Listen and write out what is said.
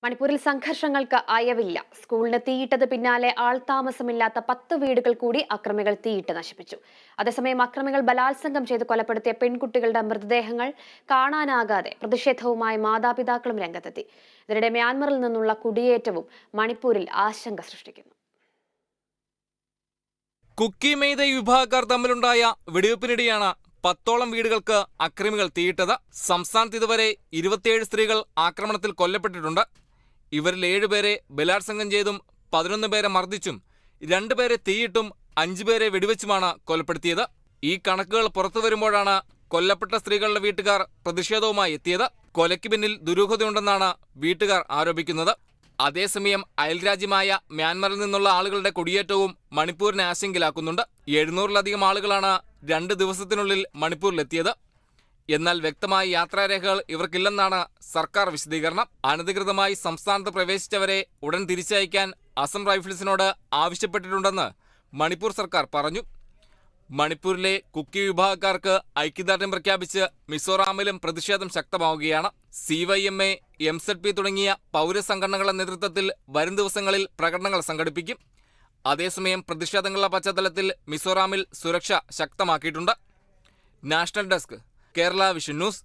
മണിപ്പൂരിൽ സംഘർഷങ്ങൾക്ക് അയവില്ല. സ്കൂളിന് തീയിട്ടത് പിന്നാലെ ആൾതാമസമില്ലാത്ത 10 വീടുകൾ കൂടി അക്രമികൾ തീയിട്ട് നശിപ്പിച്ചു. അതേസമയം അക്രമികൾ ബലാത്സംഗം ചെയ്ത് കൊലപ്പെടുത്തിയ പെൺകുട്ടികളുടെ മൃതദേഹങ്ങൾ കാണാനാകാതെ പ്രതിഷേധവുമായി മാതാപിതാക്കളും രംഗത്തെത്തി. ഇതിനിടെ മ്യാൻമറിൽ നിന്നുള്ള കുടിയേറ്റവും മണിപ്പൂരിൽ ആശങ്ക സൃഷ്ടിക്കുന്നു. കുക്കി മെയ്തൈ വിഭാഗക്കാർ തമ്മിലുണ്ടായ വെടിവെപ്പിനിടെയാണ് 10ഓളം വീടുകൾക്ക് അക്രമികൾ തീയിട്ടത്. സംസ്ഥാനത്ത് ഇതുവരെ 27 സ്ത്രീകൾ ആക്രമണത്തിൽ കൊല്ലപ്പെട്ടിട്ടുണ്ട്. ഇവരിൽ 7 പേരെ ബലാത്സംഗം ചെയ്തും 11 പേരെ മർദ്ദിച്ചും 2 പേരെ തീയിട്ടും 5 പേരെ വെടിവെച്ചുമാണ് കൊലപ്പെടുത്തിയത്. ഈ കണക്കുകൾ പുറത്തു വരുമ്പോഴാണ് കൊല്ലപ്പെട്ട സ്ത്രീകളുടെ വീട്ടുകാർ പ്രതിഷേധവുമായി എത്തിയത്. കൊലയ്ക്ക് പിന്നിൽ ദുരൂഹതയുണ്ടെന്നാണ് വീട്ടുകാർ ആരോപിക്കുന്നത്. അതേസമയം അയൽരാജ്യമായ മ്യാൻമറിൽ നിന്നുള്ള ആളുകളുടെ കുടിയേറ്റവും മണിപ്പൂരിനെ ആശങ്കയിലാക്കുന്നുണ്ട്. 700-ലധികം ആളുകളാണ് 2 ദിവസത്തിനുള്ളിൽ മണിപ്പൂരിലെത്തിയത്. എന്നാൽ വ്യക്തമായ യാത്രാരേഖകൾ ഇവർക്കില്ലെന്നാണ് സർക്കാർ വിശദീകരണം. അനധികൃതമായി സംസ്ഥാനത്ത് പ്രവേശിച്ചവരെ ഉടൻ തിരിച്ചയക്കാൻ അസം റൈഫിൾസിനോട് ആവശ്യപ്പെട്ടിട്ടുണ്ടെന്ന് മണിപ്പൂർ സർക്കാർ പറഞ്ഞു. മണിപ്പൂരിലെ കുക്കി വിഭാഗക്കാർക്ക് ഐക്യദാർഢ്യം പ്രഖ്യാപിച്ച് മിസോറാമിലും പ്രതിഷേധം ശക്തമാവുകയാണ്. CYMA, MZP തുടങ്ങിയ പൗരസംഘടനകളുടെ നേതൃത്വത്തിൽ വരും ദിവസങ്ങളിൽ പ്രകടനങ്ങൾ സംഘടിപ്പിക്കും. അതേസമയം പ്രതിഷേധങ്ങളുടെ പശ്ചാത്തലത്തിൽ മിസോറാമിൽ സുരക്ഷ ശക്തമാക്കിയിട്ടുണ്ട്. National desk, Kerala vision news.